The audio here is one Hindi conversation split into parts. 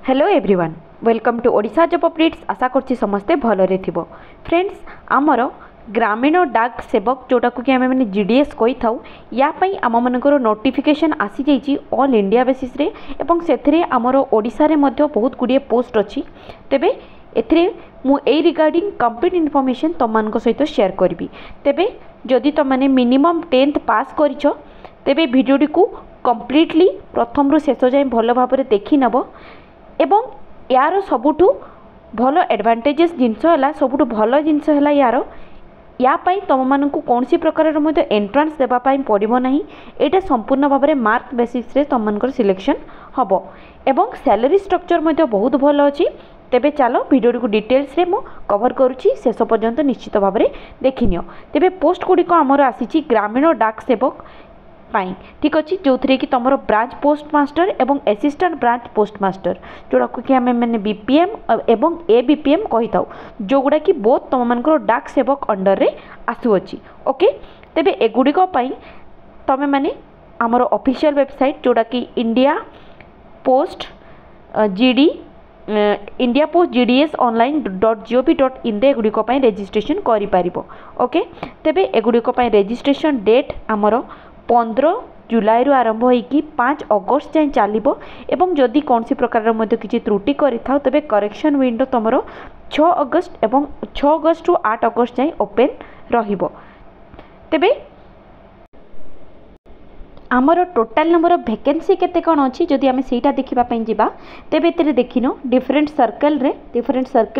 Hello everyone welcome to Odisha job updates. आशा करछि समस्ते भलरे थिबो। फ्रेंड्स आमर ग्रामीण डाक सेवक जोटा को कि आम मैंने जीडीएस कही था या आम मनकर नोटिफिकेशन आसी जाइए ऑल इंडिया बेसिस रे एवं से आमर ओडिशा रे मध्य बहुत गुड़िए पोस्ट अच्छी। तेबे एथिरे मु ए रिगार्डिंग कंप्लीट इनफॉरमेशन तुम मान सहित शेयर करी। तेबे जदि तुम मैंने मिनिमम 10th पास करिछ तेबे भिडियोटी को कंप्लीटली प्रथम रु शेष जाए भल भाव देखि नब एवं यार सबुठु भल एडवांटेजेस जिनस है सबुठु भल जिनस है यार या तुम मानक कौन सी प्रकार एंट्रांस देवाई पड़ो ना। यहाँ संपूर्ण भाव में मार्क बेसिस रे तुम मानकर सिलेक्शन हम एवं सैलरी स्ट्रक्चर बहुत भल अच्छी। तेबे चलो वीडियो को डिटेल्स रे मु कवर करुच्ची शेष पर्यंत निश्चित भाव में देखिनियो। तेबे पोस्ट गुड़िक आमर आसी ग्रामीण डाक सेवक पाई ठीक अच्छे जो थी कि तुम ब्रांच पोस्ट मास्टर एवं असिस्टेंट ब्रांच पोस्ट मास्टर जोड़ा कि आम मैंने बीपीएम एवं एबीपीएम कही था जो गुड़ा कि बहुत तुम मान डाक सेवक अंडर रे आसुअछि। ओके तेबे एगुड़िक तुम मैंने आमर ऑफिशियल वेबसाइट जोड़ा कि इंडिया पोस्ट GDS online.gov.in एगुड़िक रेजिस्ट्रेशन करि। ओके तेबे एगुड़िक रेजिस्ट्रेशन डेट आमर 15 जुलाई रु आरंभ होगी 5 अगस्त जाए चलो एवं जदि कौन सी प्रकार किसी त्रुटि करें तेबे करेक्शन विंडो तुम 6 अगस्त एवं 6 अगस्त रु 8 अगस्त जाए ओपेन रहिबो। तेबे आमर टोटाल नंबर ऑफ वैकेंसी केते कौन अच्छी जदि आम सेटा देखापी जावा तेबे एते देखिनो डिफरेंट सर्कल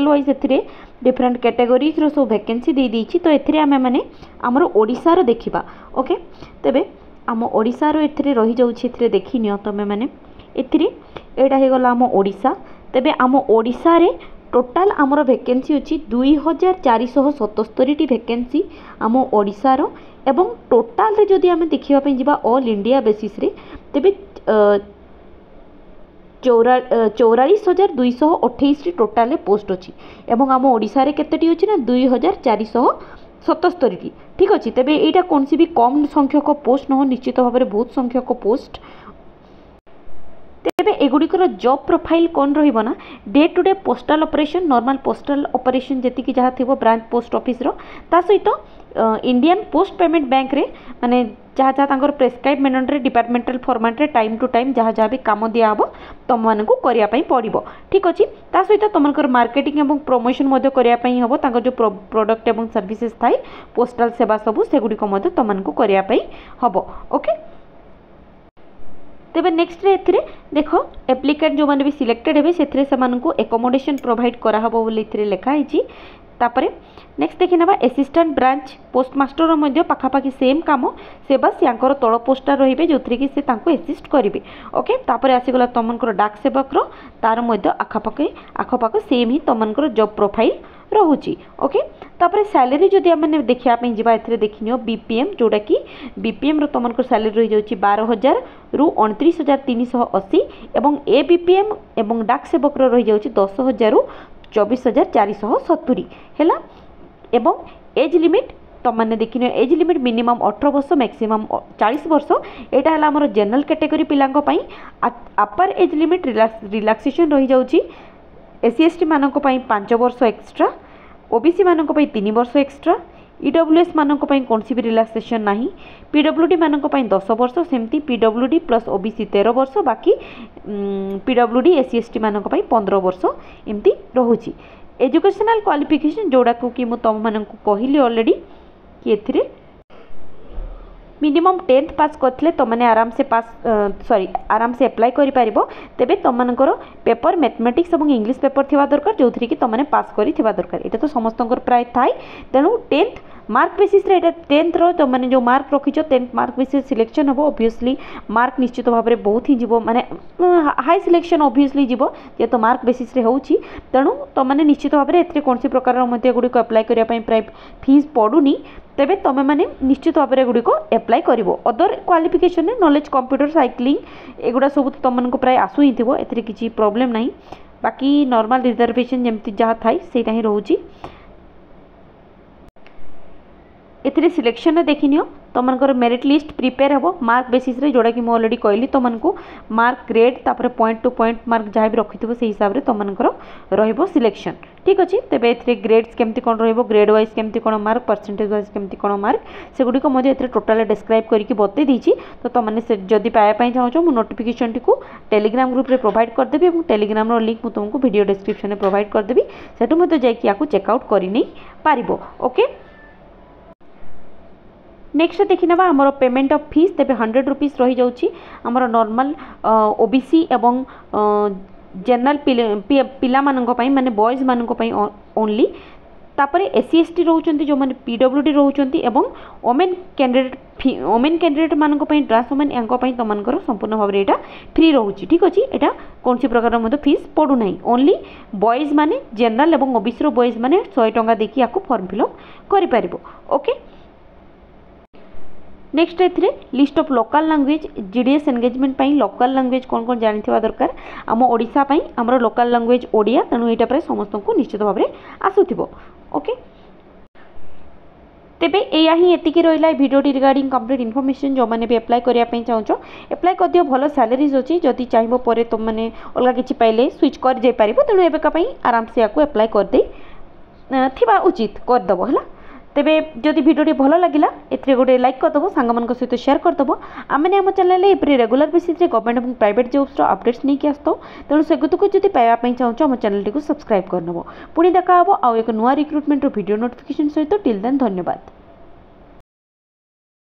वाइज एथिरे डिफरेंट कैटेगोरीज रो सब वैकेंसी दे देछि। तो एथिरे आम माने आमर ओडिसा रो देखिबा। ओके तेबे आम ओडिसा रो एथिरे रही जाउछि एथिरे देखिनियो तमे माने एथिरे एटा हे गला आम ओडिसा। तेबे आम ओडिसा रे टोटाल आमर वैकेंसी अच्छी 2477 टी वैकेंसी आम ओडिसा रो एवं टोटाल रे जदि आम देखापी जावा ऑल इंडिया बेसिस रे तेबे 44,228 टोटाल पोस्ट अच्छी एवं आम ओडिशा रे केतेटी अच्छी ना 2,477 टी ठीक अच्छे। तेबे एटा कौन सी भी कम संख्यक पोस्ट न निश्चित भाव में बहुत संख्यक पोस्ट। तेबे एगुड़िकर जॉब प्रोफाइल कौन रहिबो ना day to day postal operation normal postal operation जेतिकी जहाँ थी ब्रांच पोस्ट ऑफिस रो ता सहित इंडियन पोस्ट पेमेंट बैंक रे माने जहाँ जहाँ तांकर प्रेस्क्राइब मेनन रे डिपार्टमेंटल फॉर्मेट रे टाइम टू टाइम जहाँ जहाँ भी काम दिया हबो तुम मानकु करिया पई पड़िबो ठीक अछि। ता सहित तुमनकर मार्केटिंग एवं प्रमोशन मध्य करिया पई हबो तांकर जो प्रोडक्ट एवं सर्विसेज थाई पोस्टल सेवा सबु सेगुडी को मध्य तुमनकु करिया पई हबो। ओके तेबे नेक्स्ट रे एथिरे देखो एप्लिकेंट जो माने भी सिलेक्टेड हेबे सेथिरे समानकु एकोमोडेशन प्रोवाइड करा हबो बोली एथिरे लिखा हिची। तापरे नेक्स्ट देखि नबा असिस्टेंट ब्रांच पोस्ट मास्टर मध्य पाखापाखि सेम काम से बस यांकर तळ पोस्टर रहिबे जोथरे कि से तांको असिस्ट करिवे। ओके तापरे आसी गला तमनकर डाक सेवक रो तार मध्य आखपाख सेम ही तमनकर जॉब प्रोफाइल रहुची। ओके तापरे सैलरी जदि आम देखा जावा एथिरे देखिनियो बीपीएम जोड़ा कि बीपीएम रो तमनकर सैलरी रही जाउची 12,000 रु 29,380 एवं एबीपीएम एवं डाक सेवक रो रही जाउची 10,000 रु 24,470 हैला एवं एज लिमिट तुम मैंने देखिन एज लिमिट मिनिमम 18 वर्ष मैक्सिमम 40 वर्ष यहाँ है आम जनरल कैटेगरी पिलांको पई अपर एज लिमिट रिलैक्सेशन रही जाउची एससी एसटी मानक पई 5 वर्ष एक्स्ट्रा ओबीसी मानक पई 3 वर्ष एक्स्ट्रा ईडब्ल्यूएस मानक पई कौन सी भी रिलैक्सेशन नाही पीडब्ल्यूडी मानक पई 10 वर्ष सेमती पीडब्ल्यूडी प्लस ओबीसी 13 वर्ष बाकी पीडब्ल्यूडी एससी एसटी मानक पई 15 वर्ष एमती रहुची। एजुकेशनल क्वालिफिकेशन जोड़ा को कि तुम मानक कहली ऑलरेडी कि एथिरे मिनिमम 10th पास करथिले तो माने आराम से आराम से अप्लाई करि परिबो। तेबे तुम मानकर पेपर मैथमेटिक्स और इंग्लिश पेपर थिबा दरकार जो थी कि तुम माने पास करि थिबा दरकार। एटा तो समस्तंकर प्राय थाई तेणु 10th मार्क बेसिस रे एटा 10th रो तो माने जो मार्क रखिछो 10th मार्क बेसिस सिलेक्शन हबो। ऑब्वियसली मार्क निश्चित भाव में बहुत ही जीवो माने हाई सिलेक्शन ऑब्वियसली जीवो जे तो मार्क बेसिस रे होउची तेणु तो माने निश्चित भाव में एथरे कोनसी प्रकार मध्ये गुडी को अप्लाई करिया पई प्राय फीस पडुनी तेबे तुम मैंने निश्चित भाव में गुड़ी को एप्लाई करिवो। अदर क्वालिफिकेशन ने नॉलेज कंप्यूटर साइक्लिंग एगुड़ा सब तुम प्राय आसु ही थो एथरे किसी प्रॉब्लम नहीं बाकी नॉर्मल रिजर्वेशन जमती जहाँ थाई सेटा ही रोची। एथिरे सिलेक्शन देखि नियो तुमनकर मेरिट लिस्ट प्रिपेयर हेबो मार्क बेसिस रे, जोड़ा कि मैं ऑलरेडी कहली तुमको मार्क ग्रेड तापर पॉइंट टू पॉइंट मार्क जहाँ भी रखिथिबो से हिसाब रे तुमनकर रहइबो सिलेक्शन। ठीक अछि, तेबे एथिरे ग्रेड्स केमती कोन रहइबो, ग्रेड वाइज केमती कोन मार्क, परसेंटेज वाइज केमती कोन मार्क, से गुडी को मध्ये एथिरे टोटल डिस्क्राइब करके बतै दीची। तो तुमने से जदि पाया पई चाहो मो नोटिफिकेशन टी को टेलीग्राम ग्रुप रे प्रोवाइड कर देबी और टेलीग्राम रो लिंक मु तुमको वीडियो डिस्क्रिप्शन में प्रोवाइड कर देबी, सेटु मते जाई कि याकू चेकआउट करि नै पारिबो। ओके, नेक्स्ट देखि नबा हमर पेमेंट ऑफ फीस, तेबे 100 रुपीस रही जाउची हमर नॉर्मल ओबीसी एवं जनरल पिला मानक पई माने बॉयज मानक पई ओनली। तापरे एससी एसटी रहउचंती जो माने पीडब्ल्यूडी रहउचंती एवं वोमेन कैंडिडेट मानक पई ट्रांस वोमेन यांक पई तमनकर संपूर्ण भाव रे एटा फ्री रहउची। ठीक अछि, एटा कोनसी प्रकार मते फीस पडु नाही, ओनली बॉयज माने जनरल एवं ओबीसी रो बॉयज माने 100 टंका देखि याकू फॉर्म फिलअप करि परिबो। ओके, नेक्स्ट एथिरे list of local language GDS engagement पई लोकल लैंग्वेज कोन कोन जानिथिबा दरकार। आम ओडिसा पई हमरो लोकल लैंग्वेज ओडिया, तेनु एटा पर समस्त को निश्चित भाव रे आसुथिबो। ओके, तेबे एया ही एतिकी रहिला वीडियो रिगार्डिंग कंप्लीट इन्फॉर्मेशन। जो माने भी अप्लाई करिया पई चाहछो अप्लाई कर दियो, भलो सैलरीज अछि, जदि चाहिबो परे तुम माने अलगा किछि पाइले स्विच कर जाय परिबो, तेनु एबे का पई आराम से याकू अप्लाई कर दे थिबा उचित कर दबो हला। तेबे जदि वीडियो भल लगिला एथरे गोटे लाइक कर दबो, सांग मन सहित शेयर कर दबो। आमे हम चैनल रे एपरि रेगुलर बेसिस रे गवर्नमेंट और प्राइवेट जॉब्स रो अपडेट्स नहीं कि आस्तो, तेणु सेगुत को जदि पाइबा पई चाहछो हम चैनल टी को सब्सक्राइब कर नबो। पुणी देखा हबो आ एक नुवा रिक्रुटमेंट रो वीडियो नोटिफिकेशन सहित। टिल देन धन्यवाद।